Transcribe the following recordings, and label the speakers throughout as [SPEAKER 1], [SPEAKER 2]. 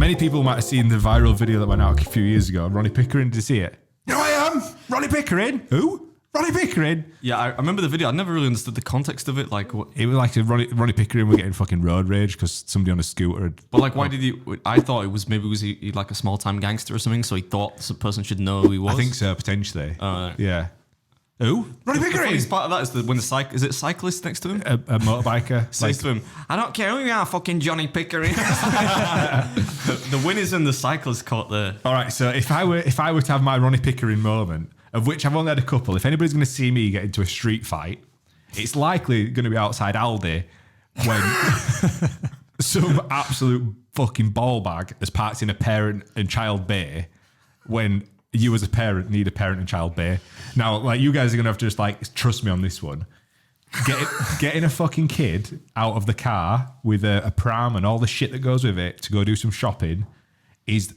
[SPEAKER 1] Many people might have seen the viral video that went out a few years ago. Ronnie Pickering, did you see it? You know who I am? Ronnie Pickering. Who? Ronnie Pickering.
[SPEAKER 2] Yeah, I remember the video. I never really understood the context of it. Like, what?
[SPEAKER 1] It was like Ronnie Pickering were getting fucking road rage because somebody on a scooter had...
[SPEAKER 2] But like, why did he... I thought it was maybe was he like a small-time gangster or something, so he thought the person should know who he was?
[SPEAKER 1] I think so, potentially.
[SPEAKER 2] Right.
[SPEAKER 1] Yeah. Who? Ronnie Pickering!
[SPEAKER 2] The funniest part of that is when is it a cyclist next to him?
[SPEAKER 1] A motorbike
[SPEAKER 2] Says to him, I don't care who you are, fucking Johnny Pickering. The winners and the cyclists caught there.
[SPEAKER 1] All right, so if I were to have my Ronnie Pickering moment, of which I've only had a couple, if anybody's going to see me get into a street fight, it's likely going to be outside Aldi when some absolute fucking ball bag has parked in a parent and child bay when you as a parent need a parent and child bay. Now, like, you guys are going to have to just like trust me on this one. Getting a fucking kid out of the car with a pram and all the shit that goes with it to go do some shopping is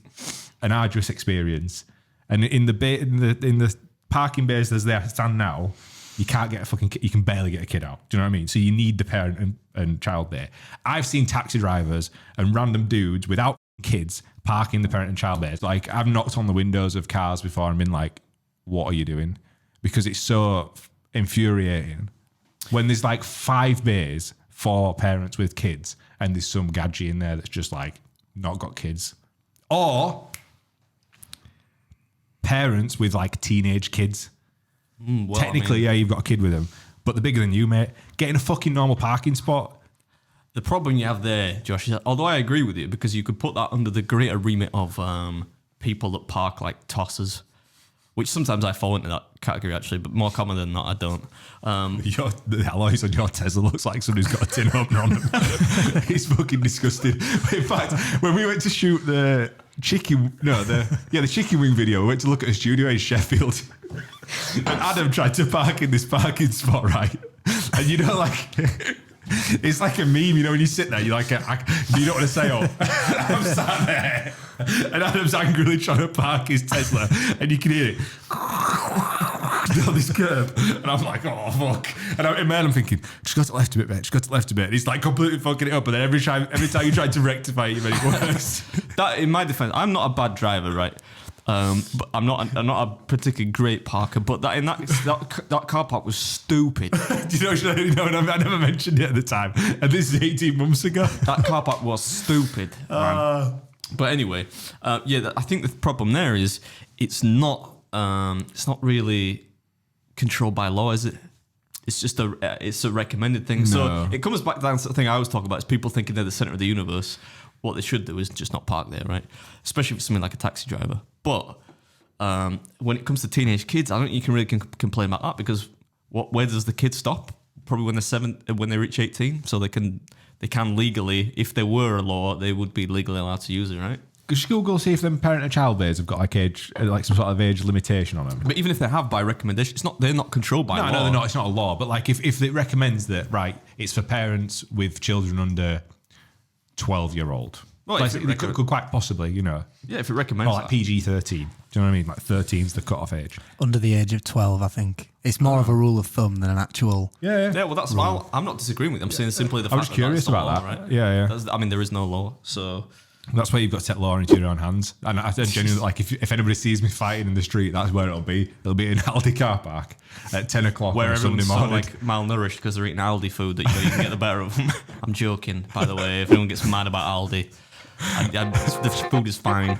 [SPEAKER 1] an arduous experience. And in the parking bays as they stand now, you can't get you can barely get a kid out. Do you know what I mean? So you need the parent and child bay. I've seen taxi drivers and random dudes without kids parking the parent and child bays. Like, I've knocked on the windows of cars before and been like, what are you doing? Because it's so infuriating when there's like 5 bays for parents with kids and there's some gadget in there that's just like not got kids. Or parents with like teenage kids. Technically, yeah, you've got a kid with them, but they're bigger than you, mate. Getting a fucking normal parking spot.
[SPEAKER 2] The problem you have there, Josh, is although I agree with you, because you could put that under the greater remit of people that park like tossers, which sometimes I fall into that category actually, but more common than not, I don't.
[SPEAKER 1] The alloys on your Tesla looks like somebody's got a tin opener on them. It's fucking disgusting. In fact, when we went to shoot the chicken wing video, we went to look at a studio in Sheffield, and Adam tried to park in this parking spot, right? And you know, like... It's like a meme, you know, when you sit there, you're like, you don't want to say, oh, I'm sat there. And Adam's angrily trying to park his Tesla, and you can hear it down this curb. And I'm like, oh, fuck. And in my head, I'm thinking, just go to the left a bit, mate. Just go to the left a bit. And he's like completely fucking it up. And then every time you try to rectify it, you make it worse.
[SPEAKER 2] That, in my defense, I'm not a bad driver, right? But I'm not a particularly great parker. But that car park was stupid.
[SPEAKER 1] Do you know? I never mentioned it at the time, and this is 18 months ago.
[SPEAKER 2] That car park was stupid. But anyway, I think the problem there is it's not really controlled by law, is it? It's just a recommended thing. No. So it comes back down to the thing I was talking about: is people thinking they're the center of the universe. What they should do is just not park there, right? Especially for something like a taxi driver. But when it comes to teenage kids, I don't think you can really complain about that, because where does the kid stop? Probably when they reach 18, so they can legally, if there were a law, they would be legally allowed to use it, right?
[SPEAKER 1] Should Google see if them parent and child bays have got like some sort of age limitation on them?
[SPEAKER 2] But even if they have by recommendation, they're not controlled by law.
[SPEAKER 1] No, they're not. It's not a law. But like if it recommends that, right, it's for parents with children under 12-year-old. Well, like, it could quite possibly, you know.
[SPEAKER 2] Yeah, if it recommends
[SPEAKER 1] like PG-13. Do you know what I mean? Like 13's the cut-off age.
[SPEAKER 3] Under the age of 12, I think. It's more of a rule of thumb than an actual...
[SPEAKER 1] Yeah,
[SPEAKER 2] well, that's why I'm not disagreeing with you. I'm saying simply the fact
[SPEAKER 1] I was curious about
[SPEAKER 2] law,
[SPEAKER 1] that.
[SPEAKER 2] Right?
[SPEAKER 1] Yeah.
[SPEAKER 2] There is no law, so...
[SPEAKER 1] That's why you've got to take law into your own hands. And I genuinely, like, if anybody sees me fighting in the street, that's where it'll be. It'll be in Aldi car park at 10 o'clock
[SPEAKER 2] where
[SPEAKER 1] on a Sunday
[SPEAKER 2] everyone's
[SPEAKER 1] morning.
[SPEAKER 2] so, like, malnourished because they're eating Aldi food that you can get the better of them. I'm joking, by the way. If anyone gets mad about Aldi, the food is fine.